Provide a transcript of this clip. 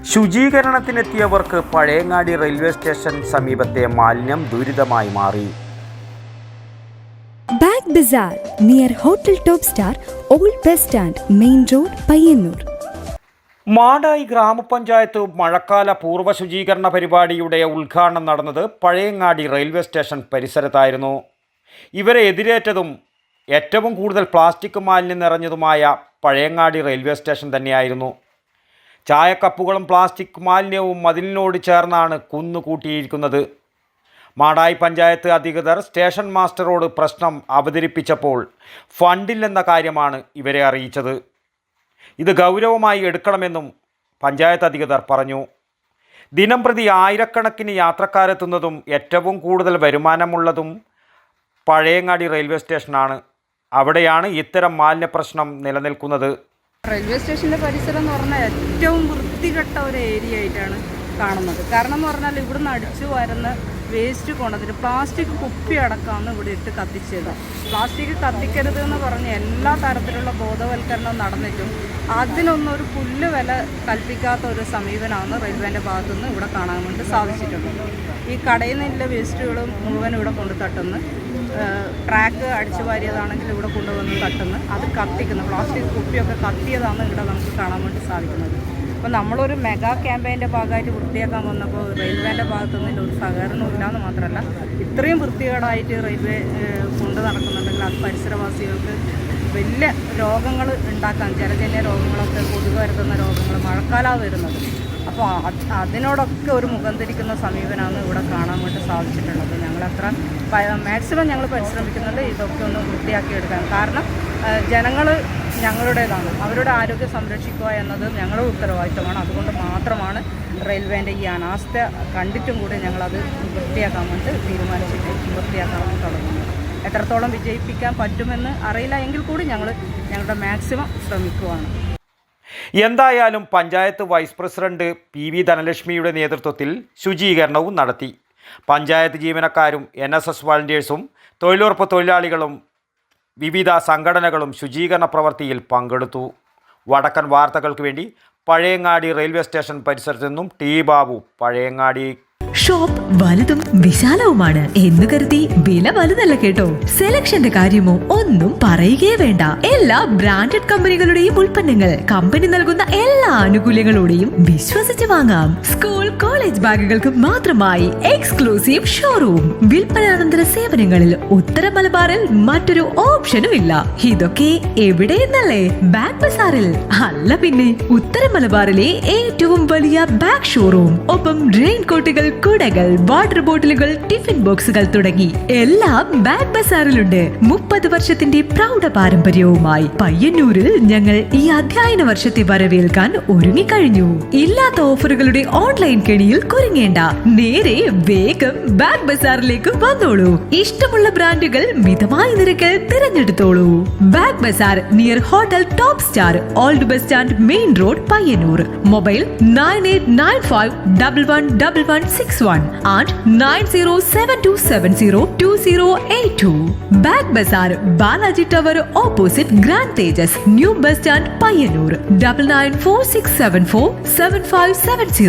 ശുചീകരണത്തിനെത്തിയവർക്ക് Pazhayangadi railway station സമീപത്തെ മാലിന്യം ദുരിതമായി മാറി. Bag Bazar near hotel top star, old bus stand, main road, Payyanur. Madayi ഗ്രാമപഞ്ചായത്ത് മഴക്കാല പൂർവ്വ ശുചീകരണ പരിപാടിയുടെ ഉദ്ഘാടനം നടന്നത് പഴയങ്ങാടി റെയിൽവേ സ്റ്റേഷൻ പരിസരത്തായിരുന്നു. ഇവരെ എതിരേറ്റതും ഏറ്റവും കൂടുതൽ പ്ലാസ്റ്റിക് മാലിന്യം നിറഞ്ഞതുമായ പഴയങ്ങാടി റെയിൽവേ സ്റ്റേഷൻ തന്നെയായിരുന്നു. ചായക്കപ്പുകളും പ്ലാസ്റ്റിക് മാലിന്യവും മതിലിനോട് ചേർന്നാണ് കുന്നുകൂട്ടിയിരിക്കുന്നത്. മാടായി പഞ്ചായത്ത് അധികൃതർ സ്റ്റേഷൻ മാസ്റ്ററോട് പ്രശ്നം അവതരിപ്പിച്ചപ്പോൾ ഫണ്ടില്ലെന്ന കാര്യമാണ് ഇവരെ അറിയിച്ചത്. ഇത് ഗൗരവമായി എടുക്കണമെന്നും പഞ്ചായത്ത് അധികൃതർ പറഞ്ഞു. ദിനംപ്രതി ആയിരക്കണക്കിന് യാത്രക്കാരെത്തുന്നതും ഏറ്റവും കൂടുതൽ വരുമാനമുള്ളതും പഴയങ്ങാടി റെയിൽവേ സ്റ്റേഷനാണ്. അവിടെയാണ് ഇത്തരം മാലിന്യ പ്രശ്നം നിലനിൽക്കുന്നത്. റെയിൽവേ സ്റ്റേഷൻ്റെ പരിസരം എന്ന് പറഞ്ഞാൽ ഏറ്റവും വൃത്തികെട്ട ഒരു ഏരിയ ആയിട്ടാണ് കാണുന്നത്. കാരണം എന്ന് പറഞ്ഞാൽ ഇവിടുന്ന് അടിച്ചു വരുന്ന വേസ്റ്റ് കൊണ്ടതിന് പ്ലാസ്റ്റിക് കുപ്പി അടക്കമാണ് ഇവിടെ ഇട്ട് കത്തിച്ചത്. പ്ലാസ്റ്റിക് കത്തിക്കരുത് എന്ന് പറഞ്ഞ് എല്ലാ തരത്തിലുള്ള ബോധവൽക്കരണം നടന്നിട്ടും അതിനൊന്നും ഒരു പുല്ല് വില കൽപ്പിക്കാത്ത ഒരു സമീപനമാണ് റെയിൽവേൻ്റെ ഭാഗത്തുനിന്ന് ഇവിടെ കാണാൻ വേണ്ടി സാധിച്ചിട്ടുണ്ട്. ഈ കടയിൽ നിന്നുള്ള വേസ്റ്റുകളും മുഴുവൻ ഇവിടെ കൊണ്ട് തട്ടുന്നു, ട്രാക്ക് അടിച്ചു വാരിയതാണെങ്കിൽ ഇവിടെ കൊണ്ടുവന്ന് തട്ടുന്നു, അത് കത്തിക്കുന്നു, പ്ലാസ്റ്റിക് കുപ്പിയൊക്കെ കത്തിയതാണ് ഇവിടെ നമുക്ക് കാണാൻ വേണ്ടി സാധിക്കുന്നത്. അപ്പോൾ നമ്മളൊരു മെഗാ ക്യാമ്പയിൻ്റെ ഭാഗമായിട്ട് വൃത്തിയാക്കാൻ വന്നപ്പോൾ റെയിൽവേൻ്റെ ഭാഗത്തുനിന്ന് ഒരു സഹകരണം ഇല്ലയെന്ന് മാത്രമല്ല, ഇത്രയും വൃത്തികേടായിട്ട് റെയിൽവേ കൊണ്ട് നടക്കുന്നുണ്ടെങ്കിൽ അത് പരിസരവാസികൾക്ക് വലിയ രോഗങ്ങൾ ഉണ്ടാക്കാൻ, ജലജന്യ രോഗങ്ങളൊക്കെ, കൊതുക് വരുത്തുന്ന രോഗങ്ങൾ, മഴക്കാലമാണ് വരുന്നത്. അപ്പോൾ അതിനോടൊക്കെ ഒരു മുഖം തിരിക്കുന്ന സമീപനമാണ് ഇവിടെ കാണാൻ വേണ്ടി സാധിച്ചിട്ടുള്ളത്. ഞങ്ങളത്ര മാക്സിമം ഞങ്ങൾ പരിശ്രമിക്കുന്നുണ്ട് ഇതൊക്കെ ഒന്ന് വൃത്തിയാക്കിയെടുക്കാൻ. കാരണം ജനങ്ങൾ ഞങ്ങളുടേതാണ്, അവരുടെ ആരോഗ്യം സംരക്ഷിക്കുക എന്നത് ഞങ്ങളുടെ ഉത്തരവാദിത്തമാണ്. അതുകൊണ്ട് മാത്രമാണ് റെയിൽവേൻ്റെ ഈ അനാസ്ഥ കണ്ടിട്ടും കൂടി ഞങ്ങളത് വൃത്തിയാക്കാൻ വേണ്ടി തീരുമാനിച്ചിട്ട് വൃത്തിയാക്കാൻ തുടങ്ങുന്നത്. എത്രത്തോളം വിജയിപ്പിക്കാൻ പറ്റുമെന്ന് അറിയില്ല എങ്കിൽ കൂടി ഞങ്ങളുടെ മാക്സിമം ശ്രമിക്കുകയാണ്. എന്തായാലും പഞ്ചായത്ത് വൈസ് പ്രസിഡന്റ് PV ധനലക്ഷ്മിയുടെ നേതൃത്വത്തിൽ ശുചീകരണവും നടത്തി. പഞ്ചായത്ത് ജീവനക്കാരും NSS വളണ്ടിയേഴ്സും തൊഴിലുറപ്പ് തൊഴിലാളികളും വിവിധ സംഘടനകളും ശുചീകരണ പ്രവൃത്തിയിൽ പങ്കെടുത്തു. വടക്കൻ വാർത്തകൾക്ക് വേണ്ടി പഴയങ്ങാടി റെയിൽവേ സ്റ്റേഷൻ പരിസരത്തു നിന്നും T ബാബു, പഴയങ്ങാടി. ഷോപ്പ് വലുതും വിശാലവുമാണ് എന്ന് കരുതി വില വലുതല്ല കേട്ടോ. സെലക്ഷന്റെ കാര്യമോ ഒന്നും പറയുകയേ വേണ്ട. എല്ലാ ബ്രാൻഡഡ് കമ്പനികളുടെയും ഉൽപ്പന്നങ്ങൾ കമ്പനി നൽകുന്ന എല്ലാ ആനുകൂല്യങ്ങളോടെയും വിശ്വസിച്ച് വാങ്ങാം. സ്കൂൾ കോളേജ് ബാഗുകൾക്ക് മാത്രമായി എക്സ്ക്ലൂസീവ് ഷോറൂം. വിൽപ്പനാനന്തര സേവനങ്ങളിൽ ഉത്തര മലബാറിൽ മറ്റൊരു ഓപ്ഷനും ഇല്ല. ഇതൊക്കെ എവിടെയെന്നല്ലേ? ബാഗ് ബസാറിൽ. അല്ല പിന്നെ, ഉത്തര മലബാറിലെ ഏറ്റവും വലിയ ബാഗ് ഷോറൂം. ഒപ്പം റെയിൻ കോട്ടുകൾ, കുടകൾ, വാട്ടർ ബോട്ടിലുകൾ, ടിഫിൻ ബോക്സുകൾ തുടങ്ങി എല്ലാം ബാഗ് ബസാറിലുണ്ട്. 30 വർഷത്തിന്റെ പ്രൗഢ പാരമ്പര്യവുമായി പയ്യന്നൂരിൽ ഞങ്ങൾ ഈ അധ്യയന വർഷത്തെ വരവേൽക്കാൻ ഒരുങ്ങിക്കഴിഞ്ഞു. ഇല്ലാത്ത ഓഫറുകളുടെ ഓൺലൈൻ കെണിയിൽ കുരുങ്ങേണ്ട. നേരെ വേഗം ബാഗ് ബസാറിലേക്ക് വന്നോളൂ. ഇഷ്ടമുള്ള ബ്രാൻഡുകൾ മിതമായ നിരക്കിൽ തിരഞ്ഞെടുത്തോളൂ. Bag Bazar near hotel top star, old bus stand, main road, Payyanur. Mobile 9895111161 and 9072702082. Bag Bazaar, Balaji Tower opposite Grand Tejas, New Bus Stand, Payyanur. 9946747570.